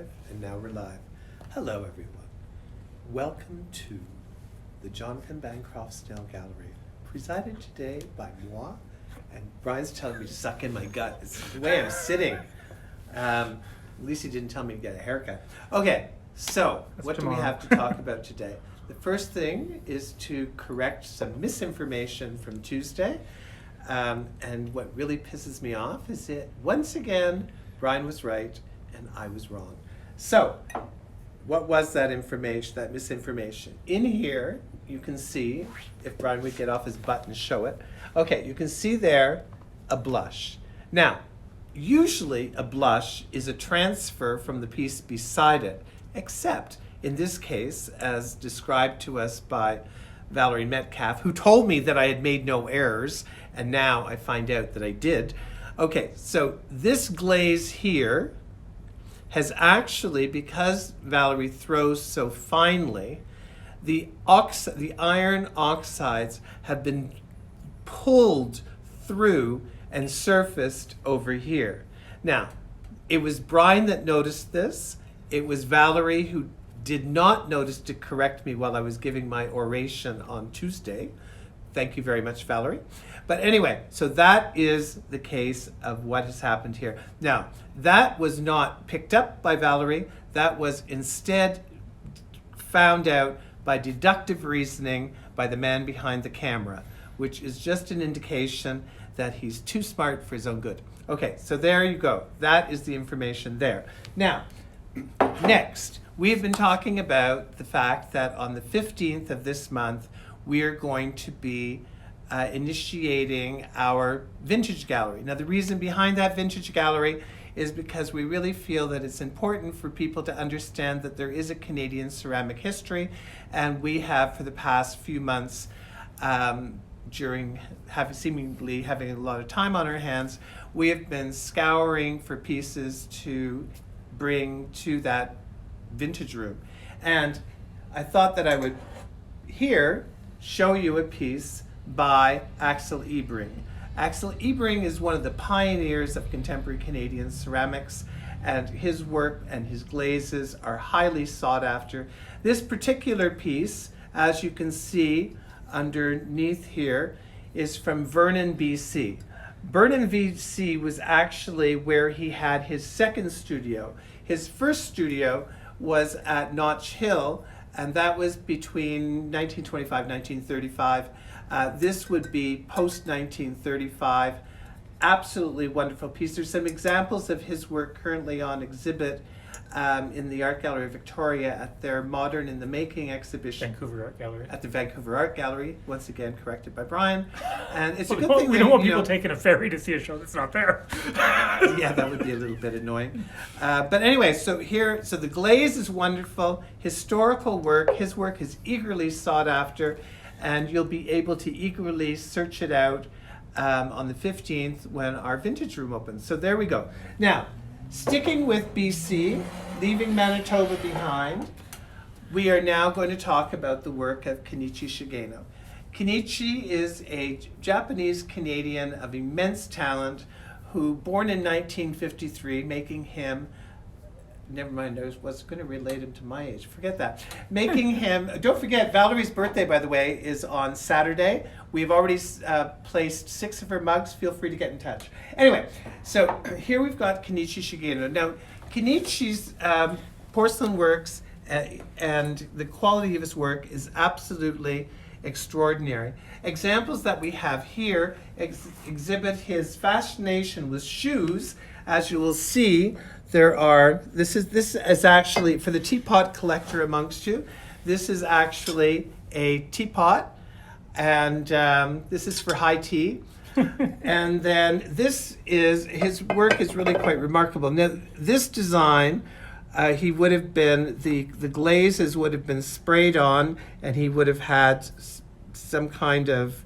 And now we're live. Hello, everyone. Welcome to the Jonathan Bancroft-Snell Gallery, presided today by moi. And Brian's telling me to suck in my gut. It's the way I'm sitting. At least he didn't tell me to get a haircut. Okay, so what do we have to talk about today? The first thing is to correct some misinformation from Tuesday. And what really pisses me off is that once again, Brian was right and I was wrong. So, what was that information, that misinformation? In here, you can see, if Brian would get off his butt and show it. Okay, you can see there a blush. Now, usually a blush is a transfer from the piece beside it, except in this case, as described to us by Valerie Metcalf, who told me that I had made no errors, and now I find out that I did. Okay, so this glaze here has actually, because Valerie throws so finely, the iron oxides have been pulled through and surfaced over here. Now, it was Brian that noticed this. It was Valerie who did not notice to correct me while I was giving my oration on Tuesday. Thank you very much, Valerie. But anyway, so that is the case of what has happened here. Now, that was not picked up by Valerie. That was instead found out by deductive reasoning by the man behind the camera, which is just an indication that he's too smart for his own good. Okay, so there you go. That is the information there. Now, next, we've been talking about the fact that on the 15th of this month, we are going to be initiating our vintage gallery. Now, the reason behind that vintage gallery is because we really feel that it's important for people to understand that there is a Canadian ceramic history, and we have, for the past few months, seemingly having a lot of time on our hands, we have been scouring for pieces to bring to that vintage room. And I thought that I would here show you a piece by Axel Ebring. Axel Ebring is one of the pioneers of contemporary Canadian ceramics, and his work and his glazes are highly sought after. This particular piece, as you can see underneath here, is from Vernon, BC. Vernon, BC was actually where he had his second studio. His first studio was at Notch Hill, and that was between 1925 and 1935. This would be post-1935. Absolutely wonderful piece. There's some examples of his work currently on exhibit in the Art Gallery of Victoria at their Modern in the Making exhibition. Vancouver Art Gallery. At the Vancouver Art Gallery, once again corrected by Brian. And it's a good well, thing we that, don't want people taking a ferry to see a show that's not there. Yeah, that would be a little bit annoying. But anyway, so the glaze is wonderful. Historical work, his work is eagerly sought after, and you'll be able to eagerly search it out on the 15th when our vintage room opens. So there we go. Now, sticking with BC, leaving Manitoba behind, we are now going to talk about the work of Kinichi Shigeno. Kenichi is a Japanese Canadian of immense talent who, born in 1953, making him, never mind, I was going to relate him to my age, forget that. Making him, don't forget, Valerie's birthday, by the way, is on Saturday. We've already placed 6 of her mugs. Feel free to get in touch. Anyway, so here we've got Kinichi Shigeno. Now, Kenichi's porcelain works and the quality of his work is absolutely extraordinary. Examples that we have here exhibit his fascination with shoes. As you will see, this is actually, for the teapot collector amongst you, this is actually a teapot, and this is for high tea. And then his work is really quite remarkable. Now, this design, he would have been, the glazes would have been sprayed on, and he would have had some kind of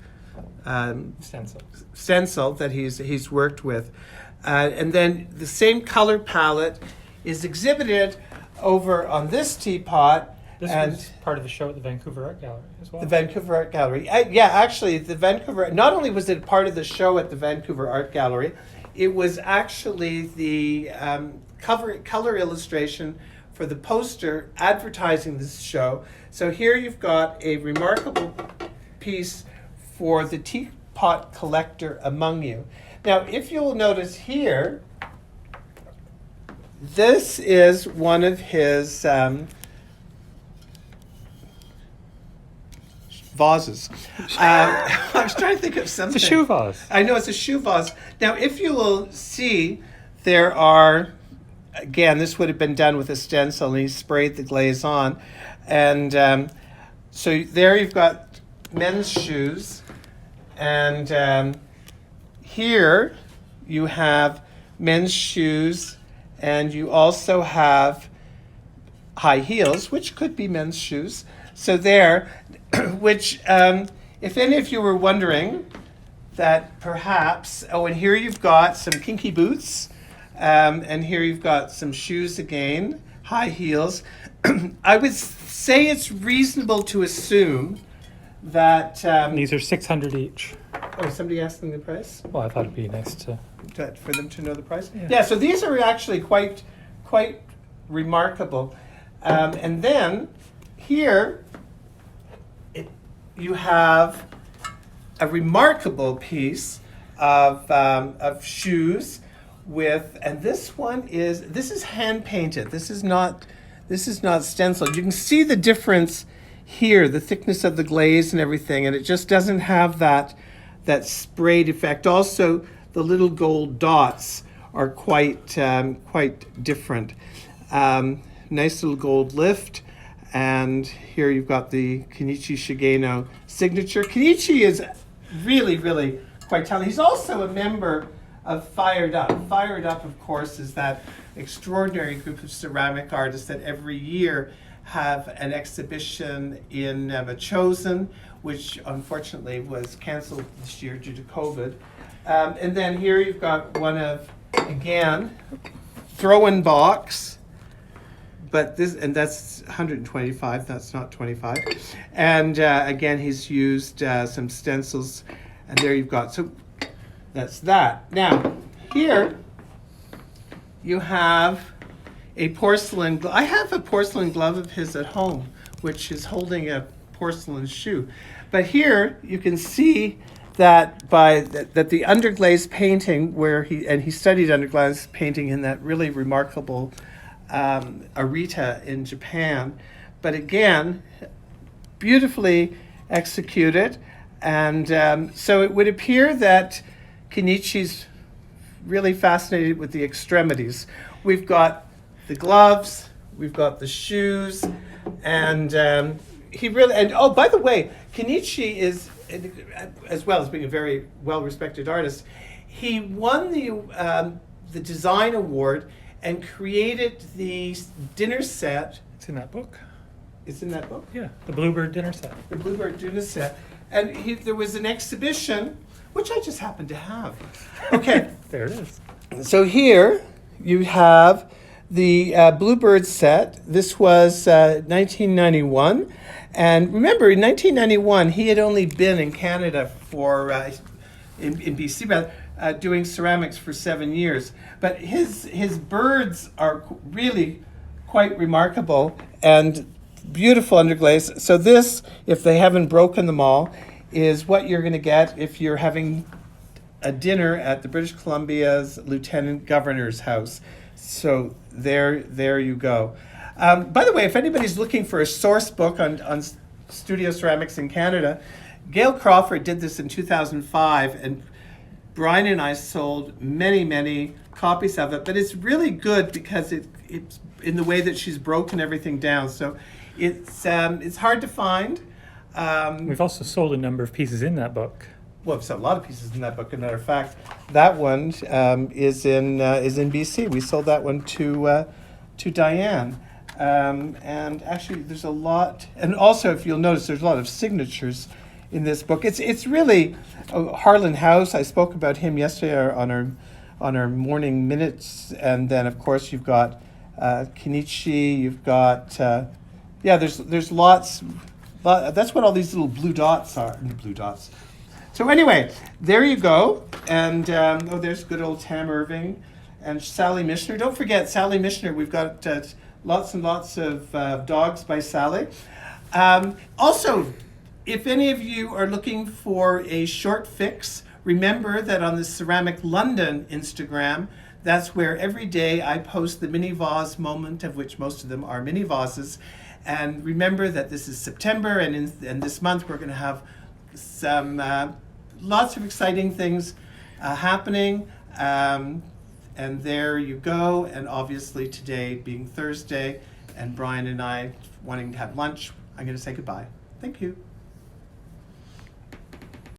stencil that he's worked with. And then the same color palette is exhibited over on this teapot. This was part of the show at the Vancouver Art Gallery as well. The Vancouver Art Gallery. Yeah, actually, the Vancouver, not only was it part of the show at the Vancouver Art Gallery, it was actually the color illustration for the poster advertising this show. So here you've got a remarkable piece for the teapot collector among you. Now, if you'll notice here, this is one of his vases. I was trying to think of something. It's a shoe vase. I know it's a shoe vase. Now, if you will see, there are, again, this would have been done with a stencil, and he sprayed the glaze on. And so there you've got men's shoes. And here you have men's shoes, and you also have high heels, which could be men's shoes. So there, which, if any of you were wondering, that perhaps, oh, and here you've got some kinky boots, and here you've got some shoes again, high heels. I would say it's reasonable to assume that... These are 600 each. Oh, somebody asking the price? Well, I thought it'd be nice to... For them to know the price? Yeah. So these are actually quite remarkable. And then here you have a remarkable piece of shoes with, and this is hand painted. This is not stenciled. You can see the difference here, the thickness of the glaze and everything, and it just doesn't have that sprayed effect. Also, the little gold dots are quite different. Nice little gold lift, and here you've got the Kinichi Shigeno signature. Kenichi is really quite talented. He's also a member of Fired Up. Fired Up, of course, is that extraordinary group of ceramic artists that every year have an exhibition in Chosen, which unfortunately was canceled this year due to COVID. And then here you've got one of, again, throw-in box, but that's 125, that's not 25. And again, he's used some stencils, and there you've got, so that's that. Now, here you have a porcelain glove. I have a porcelain glove of his at home, which is holding a porcelain shoe. But here you can see that that the underglaze painting, where he studied underglaze painting in that really remarkable Arita in Japan. But again, beautifully executed. And so it would appear that Kenichi's really fascinated with the extremities. We've got the gloves, we've got the shoes, and he really, and oh, by the way, Kenichi is, as well as being a very well-respected artist, he won the design award and created the dinner set. It's in that book. It's in that book? Yeah, the Bluebird dinner set. The Bluebird dinner set. And there was an exhibition, which I just happen to have. Okay. There it is. So here you have the Bluebird set. This was 1991. And remember, in 1991, he had only been in Canada for, in BC, rather, doing ceramics for 7 years. But his birds are really quite remarkable and beautiful underglaze. So this, if they haven't broken them all, is what you're going to get if you're having a dinner at the British Columbia's Lieutenant Governor's house. So there you go. By the way, if anybody's looking for a source book on studio ceramics in Canada, Gail Crawford did this in 2005, and Brian and I sold many copies of it. But it's really good because it's in the way that she's broken everything down. So it's hard to find. We've also sold a number of pieces in that book. Well, we've sold a lot of pieces in that book. As a matter of fact, that one is in BC. We sold that one to Diane. And actually, there's a lot. And also, if you'll notice, there's a lot of signatures in this book. It's really Harlan House. I spoke about him yesterday on our morning minutes. And then, of course, you've got Kenichi. You've got there's lots. That's what all these little blue dots are. Blue dots. So anyway, there you go. And there's good old Tam Irving. and Sally Mishner. Don't forget, Sally Mishner, we've got lots and lots of dogs by Sally. Also, if any of you are looking for a short fix, remember that on the Ceramic London Instagram, that's where every day I post the mini vase moment, of which most of them are mini vases. And remember that this is September, and this month we're going to have some lots of exciting things happening. And there you go. And obviously today being Thursday, and Brian and I wanting to have lunch, I'm going to say goodbye. Thank you.